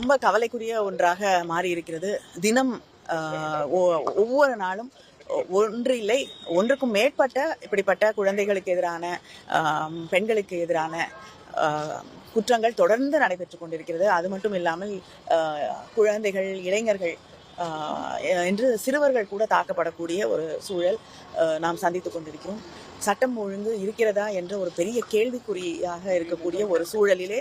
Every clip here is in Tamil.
ரொம்ப கவலைக்குரிய ஒன்றாக மாறி இருக்கிறது. தினம் ஒவ்வொரு நாளும் ஒன்று இல்லை ஒன்றுக்கும் மேற்பட்ட இப்படிப்பட்ட குழந்தைகளுக்கு எதிரான பெண்களுக்கு எதிரான குற்றங்கள் தொடர்ந்து நடைபெற்று கொண்டிருக்கிறது. அது மட்டும் இல்லாமல் குழந்தைகள், இளைஞர்கள் என்று சிறுவர்கள் கூட தாக்கப்படக்கூடிய ஒரு சூழல் நாம் சந்தித்து கொண்டிருக்கிறோம். சட்டம் ஒழுங்கு இருக்கிறதா என்ற ஒரு பெரிய கேள்விக்குறியாக இருக்கக்கூடிய ஒரு சூழலிலே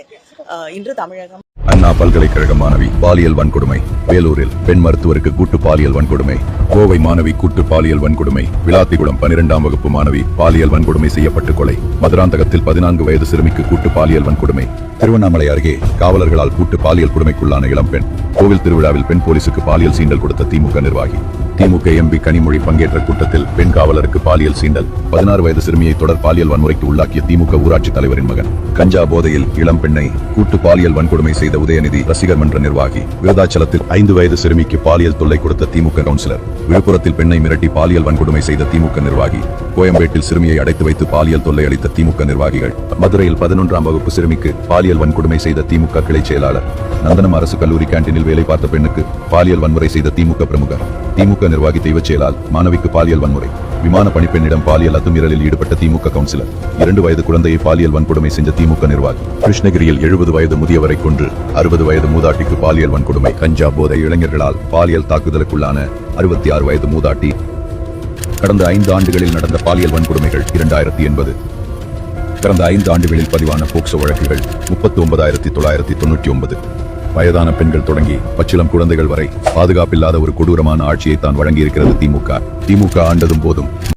இன்று தமிழகம். அண்ணா பல்கலைக்கழக மாணவி பாலியல் வன்கொடுமை. வேலூரில் பெண் மருத்துவருக்கு கூட்டு பாலியல் வன்கொடுமை. கோவை மாணவி கூட்டு பாலியல் வன்கொடுமை. விளாத்திகுளம் 12ஆம் வகுப்பு மாணவி பாலியல் வன்கொடுமை செய்யப்பட்டு கொலை. மதுராந்தகத்தில் 14 வயது சிறுமிக்கு கூட்டு பாலியல் வன்கொடுமை. திருவண்ணாமலை அருகே காவலர்களால் கூட்டு பாலியல் கொடுமைக்குள்ளான இளம்பெண். கோவில் திருவிழாவில் பெண் போலீசுக்கு பாலியல் சீண்டல் கொடுத்த திமுக நிர்வாகி. திமுக எம்பி கனிமொழி பங்கேற்ற கூட்டத்தில் பெண் காவலருக்கு பாலியல் சீண்டல். 16 வயது சிறுமியை தொடர் பாலியல் வன்முறைக்கு உள்ளாக்கிய திமுக ஊராட்சி தலைவரின் மகன். கஞ்சா போதையில் இளம் பெண்ணை கூட்டு பாலியல் வன்கொடுமை செய்த உதயநிதி ரசிகர் மன்ற நிர்வாகி. விருதாச்சலத்தில் 5 வயது சிறுமிக்கு பாலியல் தொல்லை கொடுத்த திமுக கவுன்சிலர். விழுப்புரத்தில் பெண்ணை மிரட்டி பாலியல் வன்கொடுமை செய்த திமுக நிர்வாகி. கோயம்பேட்டில் சிறுமியை அடைத்து வைத்து பாலியல் தொல்லை அளித்த திமுக நிர்வாகிகள். மதுரையில் 11ஆம் வகுப்பு சிறுமிக்கு பாலியல் வன்கொடுமை செய்த திமுக கிளை செயலாளர். நந்தனம் அரசு கல்லூரி கேண்டீனில் வேலை பார்த்த பெண்ணுக்கு பாலியல் வன்முறை செய்த திமுக பிரமுகர். திமுக நிர்வாகி தெய்வச் செயலால் மாணவிக்கு பாலியல் வன்முறை. விமான பணிப்பெண்ணிடம் பாலியல் அத்துமீறலில் ஈடுபட்ட திமுக கவுன்சிலர். 2 வயது குழந்தையை பாலியல் வன்கொடுமை செஞ்ச திமுக நிர்வாகி. கிருஷ்ணகிரியில் 70 வயது முதியவரை கொன்று 60 வயது மூதாட்டிக்கு பாலியல் வன்கொடுமை. கஞ்சா போதை இளைஞர்களால் பாலியல் தாக்குதலுக்குள்ளான 66 வயது மூதாட்டி. கடந்த 5 ஆண்டுகளில் நடந்த பாலியல் வன்கொடுமைகள் 2080. கடந்த 5 ஆண்டுகளில் பதிவான போக்சோ வழக்குகள் 39,999. வயதான பெண்கள் தொடங்கி பச்சிளம் குழந்தைகள் வரை பாதுகாப்பில்லாத ஒரு கொடூரமான ஆட்சியை தான் வழங்கியிருக்கிறது திமுக. திமுக ஆண்டதும் போதும்